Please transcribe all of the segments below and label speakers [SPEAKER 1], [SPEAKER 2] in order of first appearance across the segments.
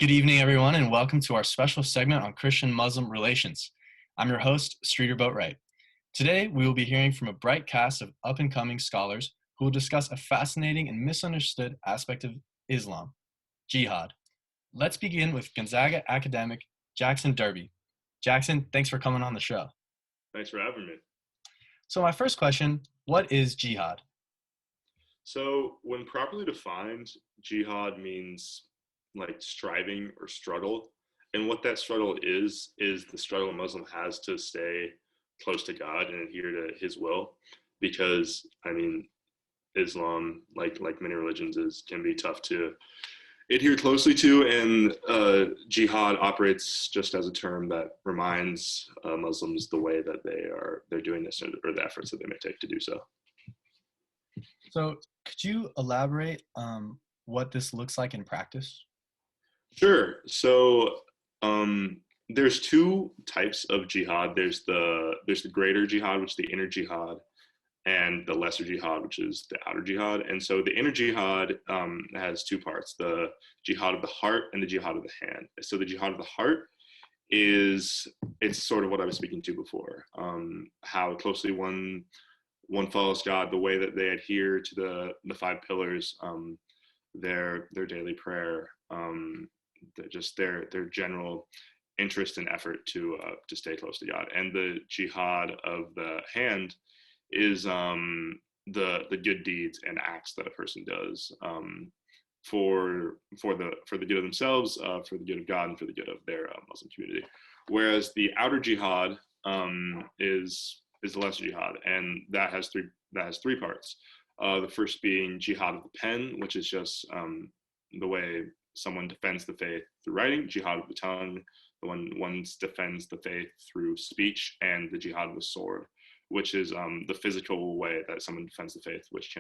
[SPEAKER 1] Good evening, everyone, and welcome to our special segment on Christian-Muslim relations. I'm your host, Streeter Boatwright. Today, we will be hearing from a bright cast of up-and-coming scholars who will discuss a fascinating and misunderstood aspect of Islam, Jihad. Let's begin with Gonzaga academic Jackson Derby. Jackson, thanks for coming on the show.
[SPEAKER 2] Thanks for having me.
[SPEAKER 1] So my first question, what is Jihad?
[SPEAKER 2] So when properly defined, jihad means like striving or struggle. And what that struggle is the struggle a Muslim has to stay close to God and adhere to his will. Because, Islam, like many religions, can be tough to adhere closely to. And jihad operates just as a term that reminds Muslims the way that they're doing this, or the efforts that they may take to do so.
[SPEAKER 1] So could you elaborate what this looks like in practice?
[SPEAKER 2] Sure. So there's two types of jihad. There's the greater jihad, which is the inner jihad, and the lesser jihad, which is the outer jihad. And so the inner jihad has two parts: the jihad of the heart and the jihad of the hand. So the jihad of the heart it's sort of what I was speaking to before, how closely one follows God, the way that they adhere to the five pillars, their daily prayer, just their general interest and effort to stay close to God. And the jihad of the hand is the good deeds and acts that a person does for the good of themselves, for the good of God, and for the good of their Muslim community. Whereas the outer jihad is the lesser jihad, and that has three parts. The first being jihad of the pen, which is just the way someone defends the faith through writing; jihad of the tongue, the one defends the faith through speech; and the jihad of the sword, which is the physical way that someone defends the faith, which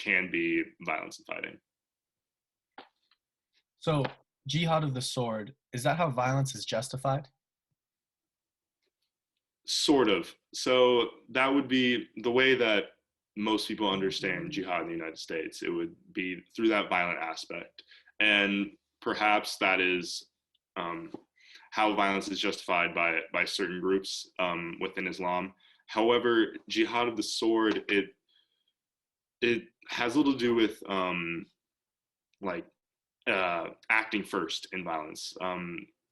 [SPEAKER 2] can be violence and fighting.
[SPEAKER 1] So jihad of the sword, is that how violence is justified?
[SPEAKER 2] Sort of. So that would be the way that most people understand jihad in the United States. It would be through that violent aspect. And perhaps that is how violence is justified by certain groups within Islam. However, jihad of the sword, it has little to do with acting first in violence.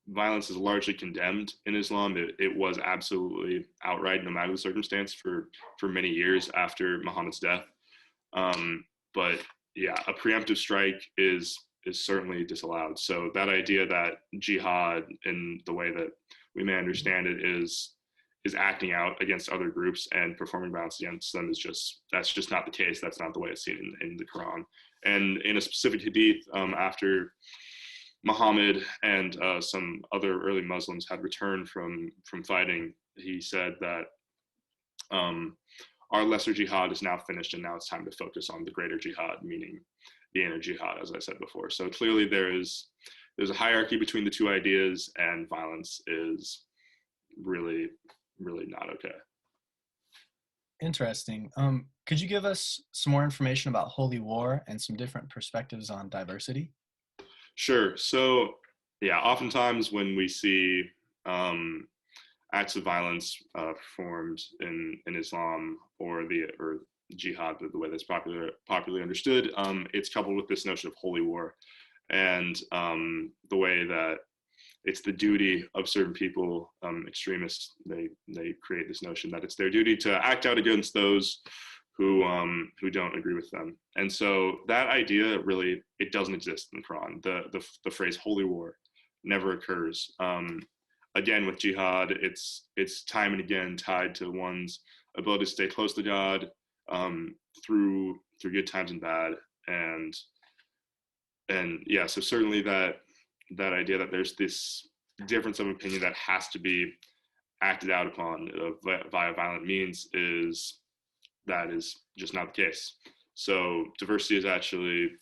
[SPEAKER 2] Violence is largely condemned in Islam. It was absolutely outright, no matter the circumstance, for many years after Muhammad's death. But yeah, a preemptive strike is certainly disallowed. So that idea that jihad, in the way that we may understand it, is acting out against other groups and performing violence against them that's just not the case. That's not the way it's seen in the Quran. And in a specific hadith, after Muhammad and some other early Muslims had returned from fighting, he said that our lesser jihad is now finished, and now it's time to focus on the greater jihad, meaning the inner jihad, as I said before. So clearly there's a hierarchy between the two ideas, and violence is really, really not okay.
[SPEAKER 1] Interesting. Could you give us some more information about holy war and some different perspectives on diversity?
[SPEAKER 2] Sure. So, yeah, oftentimes when we see acts of violence performed in Islam or jihad, the way that's popularly understood, it's coupled with this notion of holy war, and the way that it's the duty of certain people, extremists. They create this notion that it's their duty to act out against those who don't agree with them. And so that idea really, it doesn't exist in the Quran. The phrase holy war never occurs. Again, with jihad, it's time and again tied to one's ability to stay close to God through good times and bad. And yeah, so certainly that idea that there's this difference of opinion that has to be acted out upon via violent means is just not the case. So diversity is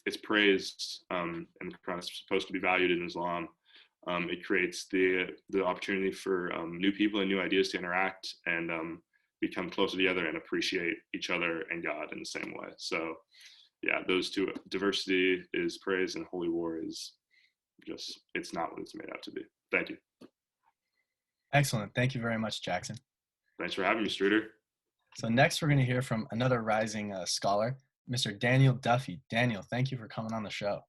[SPEAKER 2] it's praised, and the Quran is supposed to be valued in Islam. It creates the opportunity for new people and new ideas to interact and become closer together and appreciate each other and God in the same way. So yeah, those two, diversity is praised and holy war is just it's not what it's made out to be. Thank you.
[SPEAKER 1] Excellent. Thank you very much, Jackson.
[SPEAKER 2] Thanks for having me, Streeter.
[SPEAKER 1] So next we're going to hear from another rising scholar, Mr. Daniel Duffy. Daniel, thank you for coming on the show.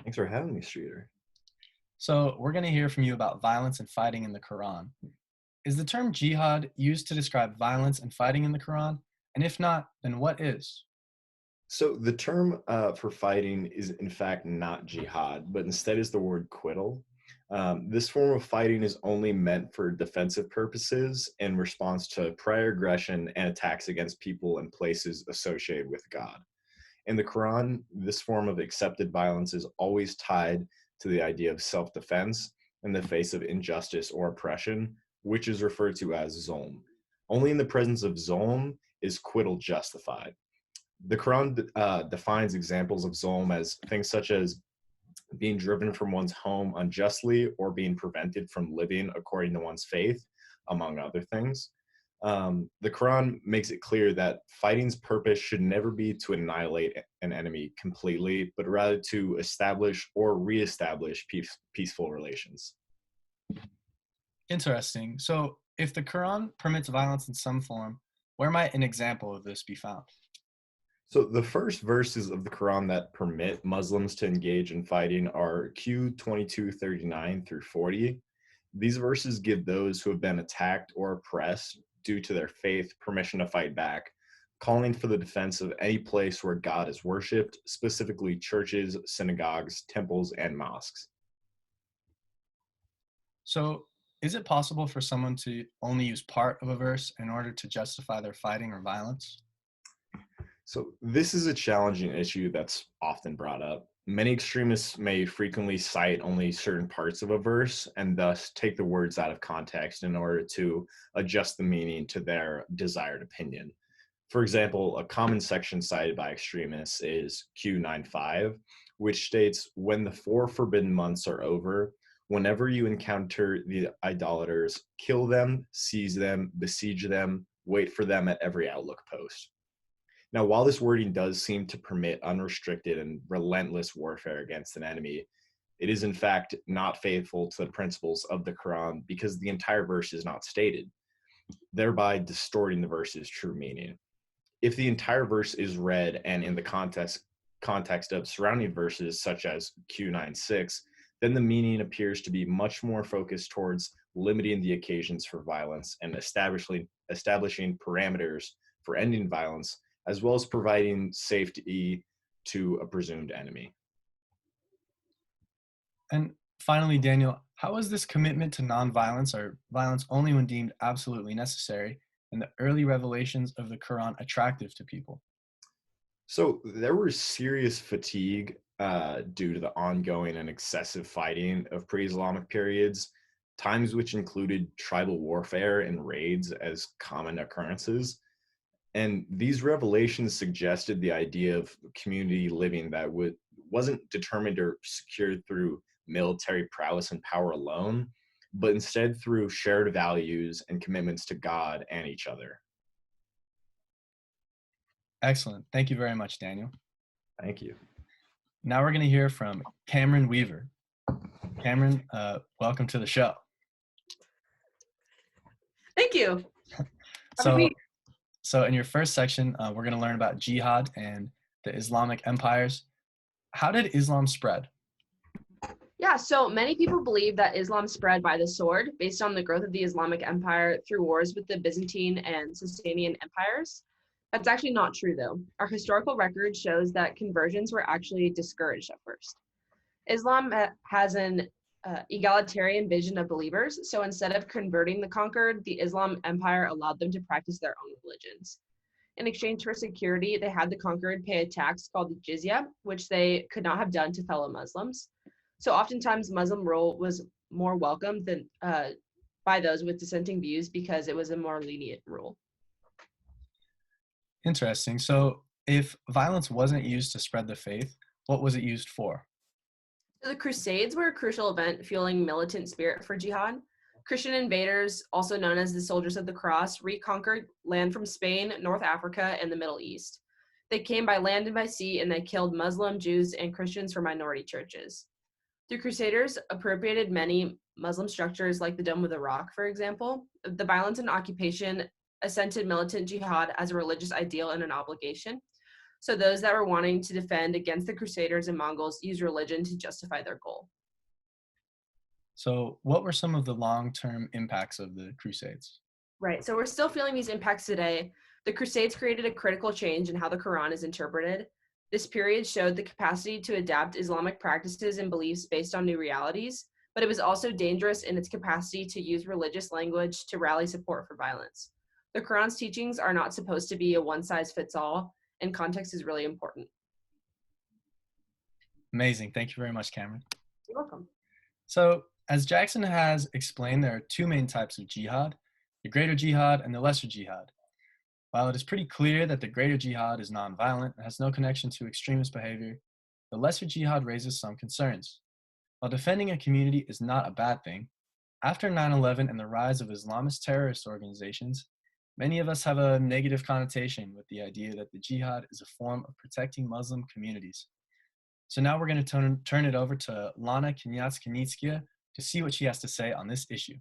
[SPEAKER 3] Thanks for having me, Streeter.
[SPEAKER 1] So we're going to hear from you about violence and fighting in the Quran. Is the term jihad used to describe violence and fighting in the Quran? And if not, then what is?
[SPEAKER 3] So the term for fighting is in fact not jihad, but instead is the word quittal. This form of fighting is only meant for defensive purposes in response to prior aggression and attacks against people and places associated with God. In the Quran, this form of accepted violence is always tied to the idea of self-defense in the face of injustice or oppression, which is referred to as zulm. Only in the presence of zulm is quittal justified. The Quran defines examples of zulm as things such as being driven from one's home unjustly or being prevented from living according to one's faith, among other things. The Quran makes it clear that fighting's purpose should never be to annihilate an enemy completely, but rather to establish or reestablish peaceful relations.
[SPEAKER 1] Interesting. So if the Quran permits violence in some form, where might an example of this be found?
[SPEAKER 3] So the first verses of the Quran that permit Muslims to engage in fighting are Q 22:39 through 40. These verses give those who have been attacked or oppressed due to their faith permission to fight back, calling for the defense of any place where God is worshipped, specifically churches, synagogues, temples, and mosques.
[SPEAKER 1] So is it possible for someone to only use part of a verse in order to justify their fighting or violence?
[SPEAKER 3] So this is a challenging issue that's often brought up. Many extremists may frequently cite only certain parts of a verse and thus take the words out of context in order to adjust the meaning to their desired opinion. For example, a common section cited by extremists is Q95, which states, "When the 4 forbidden months are over, whenever you encounter the idolaters, kill them, seize them, besiege them, wait for them at every outlook post." Now, while this wording does seem to permit unrestricted and relentless warfare against an enemy, it is in fact not faithful to the principles of the Quran because the entire verse is not stated, thereby distorting the verse's true meaning. If the entire verse is read and in the context of surrounding verses such as Q96, then the meaning appears to be much more focused towards limiting the occasions for violence and establishing parameters for ending violence, as well as providing safety to a presumed enemy.
[SPEAKER 1] And finally, Daniel, how is this commitment to nonviolence or violence only when deemed absolutely necessary and the early revelations of the Quran attractive to people?
[SPEAKER 3] So there was serious fatigue due to the ongoing and excessive fighting of pre-Islamic periods, times which included tribal warfare and raids as common occurrences. And these revelations suggested the idea of community living that wasn't determined or secured through military prowess and power alone, but instead through shared values and commitments to God and each other.
[SPEAKER 1] Excellent. Thank you very much, Daniel.
[SPEAKER 3] Thank you.
[SPEAKER 1] Now we're going to hear from Cameron Weaver. Cameron, welcome to the show.
[SPEAKER 4] Thank you.
[SPEAKER 1] So in your first section, we're going to learn about jihad and the Islamic empires. How did Islam spread?
[SPEAKER 4] Yeah, so many people believe that Islam spread by the sword based on the growth of the Islamic Empire through wars with the Byzantine and Sasanian empires. That's actually not true, though. Our historical record shows that conversions were actually discouraged at first. Islam has an egalitarian vision of believers, so instead of converting the conquered, the Islam Empire allowed them to practice their own religions. In exchange for security, they had the conquered pay a tax called the jizya, which they could not have done to fellow Muslims. So oftentimes Muslim rule was more welcomed than by those with dissenting views because it was a more lenient rule.
[SPEAKER 1] Interesting. So if violence wasn't used to spread the faith, what was it used for?
[SPEAKER 4] So the Crusades were a crucial event fueling militant spirit for jihad. Christian invaders, also known as the Soldiers of the Cross, reconquered land from Spain, North Africa, and the Middle East. They came by land and by sea, and they killed Muslim, Jews, and Christians from minority churches. The Crusaders appropriated many Muslim structures like the Dome of the Rock, for example. The violence and occupation assented militant jihad as a religious ideal and an obligation. So those that were wanting to defend against the Crusaders and Mongols used religion to justify their goal.
[SPEAKER 1] So what were some of the long-term impacts of the Crusades?
[SPEAKER 4] Right, so we're still feeling these impacts today. The Crusades created a critical change in how the Quran is interpreted. This period showed the capacity to adapt Islamic practices and beliefs based on new realities, but it was also dangerous in its capacity to use religious language to rally support for violence. The Quran's teachings are not supposed to be a one-size-fits-all, and context is really important.
[SPEAKER 1] Amazing. Thank you very much, Cameron.
[SPEAKER 4] You're welcome.
[SPEAKER 1] So, as Jackson has explained, there are two main types of jihad, the greater jihad and the lesser jihad. While it is pretty clear that the greater jihad is nonviolent and has no connection to extremist behavior, the lesser jihad raises some concerns. While defending a community is not a bad thing, after 9/11 and the rise of Islamist terrorist organizations, many of us have a negative connotation with the idea that the jihad is a form of protecting Muslim communities. So now we're going to turn it over to Lana Kniahnitskaya to see what she has to say on this issue.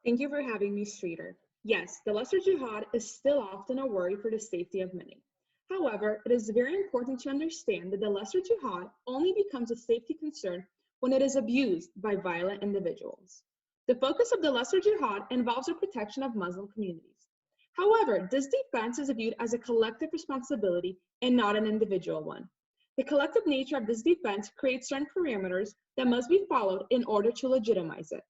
[SPEAKER 5] Thank you for having me, Streeter. Yes, the lesser jihad is still often a worry for the safety of many. However, it is very important to understand that the lesser jihad only becomes a safety concern when it is abused by violent individuals. The focus of the lesser jihad involves the protection of Muslim communities. However, this defense is viewed as a collective responsibility and not an individual one. The collective nature of this defense creates certain parameters that must be followed in order to legitimize it.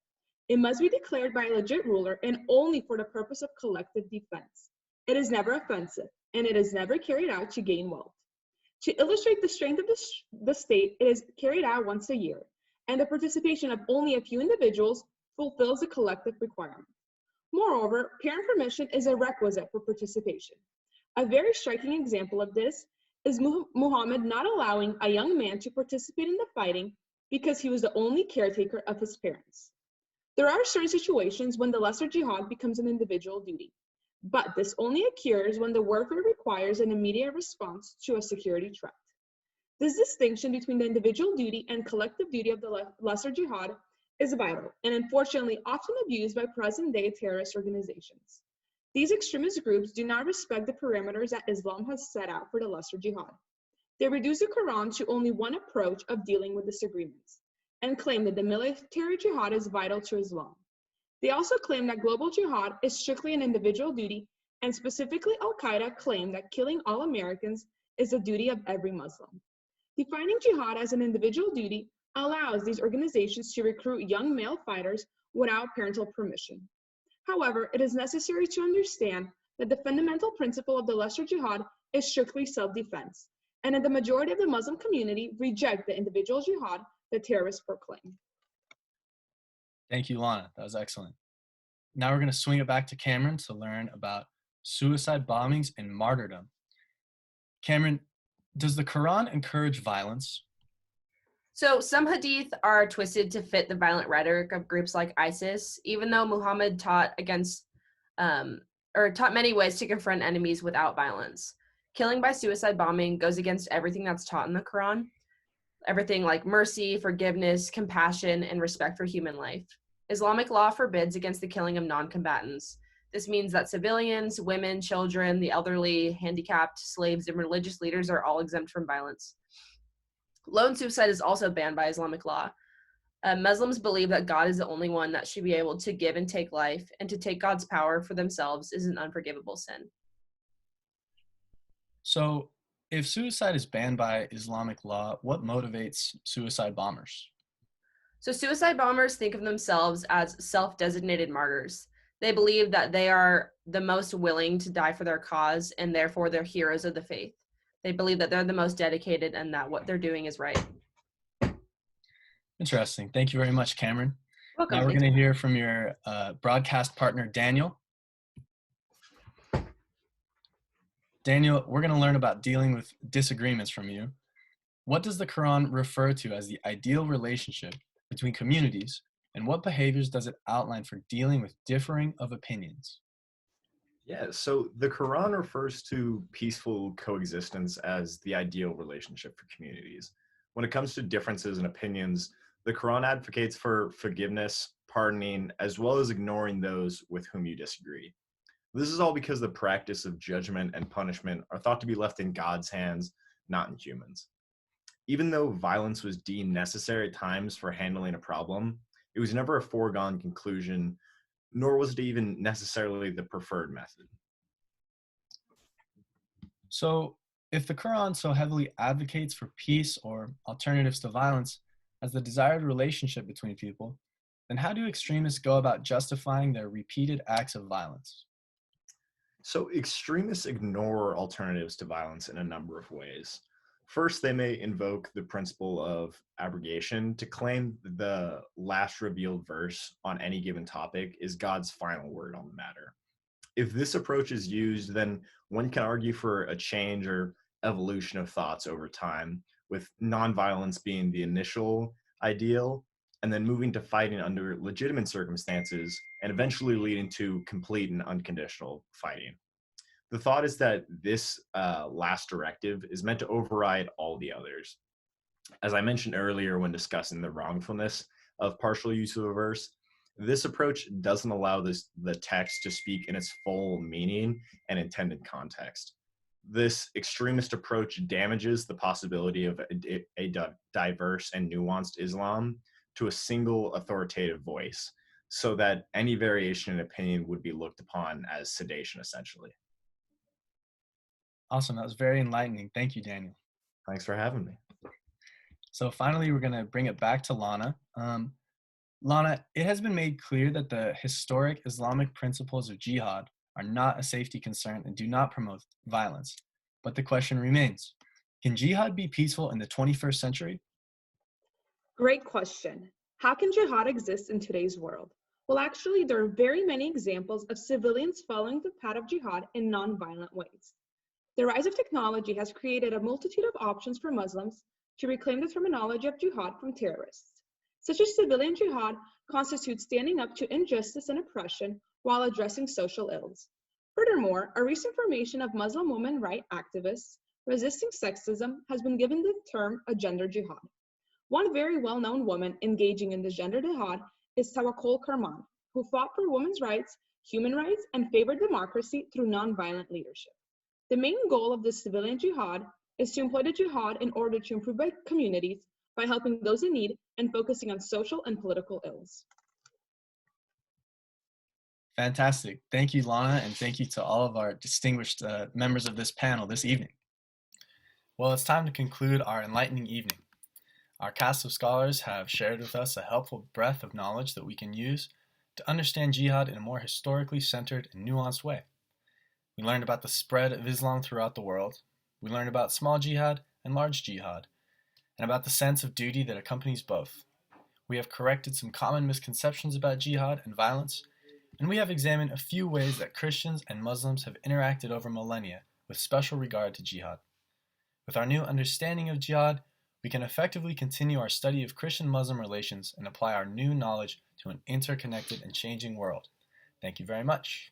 [SPEAKER 5] It must be declared by a legit ruler and only for the purpose of collective defense. It is never offensive, and it is never carried out to gain wealth. To illustrate the strength of the state, it is carried out once a year, and the participation of only a few individuals fulfills the collective requirement. Moreover, parent permission is a requisite for participation. A very striking example of this is Muhammad not allowing a young man to participate in the fighting because he was the only caretaker of his parents. There are certain situations when the lesser jihad becomes an individual duty, but this only occurs when the warfare requires an immediate response to a security threat. This distinction between the individual duty and collective duty of the lesser jihad is vital and unfortunately often abused by present-day terrorist organizations. These extremist groups do not respect the parameters that Islam has set out for the lesser jihad. They reduce the Quran to only one approach of dealing with disagreements and claim that the military jihad is vital to Islam. They also claim that global jihad is strictly an individual duty, and specifically Al-Qaeda claim that killing all Americans is the duty of every Muslim. Defining jihad as an individual duty allows these organizations to recruit young male fighters without parental permission. However, it is necessary to understand that the fundamental principle of the lesser jihad is strictly self-defense, and that the majority of the Muslim community reject the individual jihad that terrorists proclaim.
[SPEAKER 1] Thank you, Lana. That was excellent. Now we're going to swing it back to Cameron to learn about suicide bombings and martyrdom. Cameron, does the Quran encourage violence?
[SPEAKER 4] So some hadith are twisted to fit the violent rhetoric of groups like ISIS, even though Muhammad taught taught many ways to confront enemies without violence. Killing by suicide bombing goes against everything that's taught in the Quran. Everything like mercy, forgiveness, compassion, and respect for human life. Islamic law forbids against the killing of non-combatants. This means that civilians, women, children, the elderly, handicapped, slaves, and religious leaders are all exempt from violence. Lone suicide is also banned by Islamic law. Muslims believe that God is the only one that should be able to give and take life, and to take God's power for themselves is an unforgivable sin.
[SPEAKER 1] So, if suicide is banned by Islamic law, what motivates suicide bombers?
[SPEAKER 4] So suicide bombers think of themselves as self-designated martyrs. They believe that they are the most willing to die for their cause, and therefore they're heroes of the faith. They believe that they're the most dedicated and that what they're doing is right.
[SPEAKER 1] Interesting. Thank you very much, Cameron.
[SPEAKER 4] Welcome.
[SPEAKER 1] Now we're going to hear from your broadcast partner, Daniel. Daniel, we're going to learn about dealing with disagreements from you. What does the Quran refer to as the ideal relationship between communities, and what behaviors does it outline for dealing with differing of opinions?
[SPEAKER 3] Yeah, so the Quran refers to peaceful coexistence as the ideal relationship for communities. When it comes to differences in opinions, the Quran advocates for forgiveness, pardoning, as well as ignoring those with whom you disagree. This is all because the practice of judgment and punishment are thought to be left in God's hands, not in humans. Even though violence was deemed necessary at times for handling a problem, it was never a foregone conclusion, nor was it even necessarily the preferred method.
[SPEAKER 1] So, if the Quran so heavily advocates for peace or alternatives to violence as the desired relationship between people, then how do extremists go about justifying their repeated acts of violence?
[SPEAKER 3] So, extremists ignore alternatives to violence in a number of ways. First, they may invoke the principle of abrogation to claim the last revealed verse on any given topic is God's final word on the matter. If this approach is used, then one can argue for a change or evolution of thoughts over time, with nonviolence being the initial ideal, and then moving to fighting under legitimate circumstances, and eventually leading to complete and unconditional fighting. The thought is that this last directive is meant to override all the others. As I mentioned earlier when discussing the wrongfulness of partial use of a verse, this approach doesn't allow the text to speak in its full meaning and intended context. This extremist approach damages the possibility of a diverse and nuanced Islam to a single authoritative voice, so that any variation in opinion would be looked upon as sedation, essentially.
[SPEAKER 1] Awesome. That was very enlightening. Thank you, Daniel.
[SPEAKER 3] Thanks for having me.
[SPEAKER 1] So finally, we're going to bring it back to Lana. Lana, it has been made clear that the historic Islamic principles of jihad are not a safety concern and do not promote violence. But the question remains, can jihad be peaceful in the 21st century?
[SPEAKER 5] Great question. How can jihad exist in today's world? Well, actually, there are very many examples of civilians following the path of jihad in non-violent ways. The rise of technology has created a multitude of options for Muslims to reclaim the terminology of jihad from terrorists. Such as civilian jihad constitutes standing up to injustice and oppression while addressing social ills. Furthermore, a recent formation of Muslim women rights activists resisting sexism has been given the term a gender jihad. One very well-known woman engaging in the gender jihad is Tawakkol Karman, who fought for women's rights, human rights, and favored democracy through nonviolent leadership. The main goal of the civilian jihad is to employ the jihad in order to improve communities by helping those in need and focusing on social and political ills.
[SPEAKER 1] Fantastic. Thank you, Lana, and thank you to all of our distinguished members of this panel this evening. Well, it's time to conclude our enlightening evening. Our cast of scholars have shared with us a helpful breadth of knowledge that we can use to understand jihad in a more historically centered and nuanced way. We learned about the spread of Islam throughout the world. We learned about small jihad and large jihad, and about the sense of duty that accompanies both. We have corrected some common misconceptions about jihad and violence, and we have examined a few ways that Christians and Muslims have interacted over millennia with special regard to jihad. With our new understanding of jihad, we can effectively continue our study of Christian-Muslim relations and apply our new knowledge to an interconnected and changing world. Thank you very much.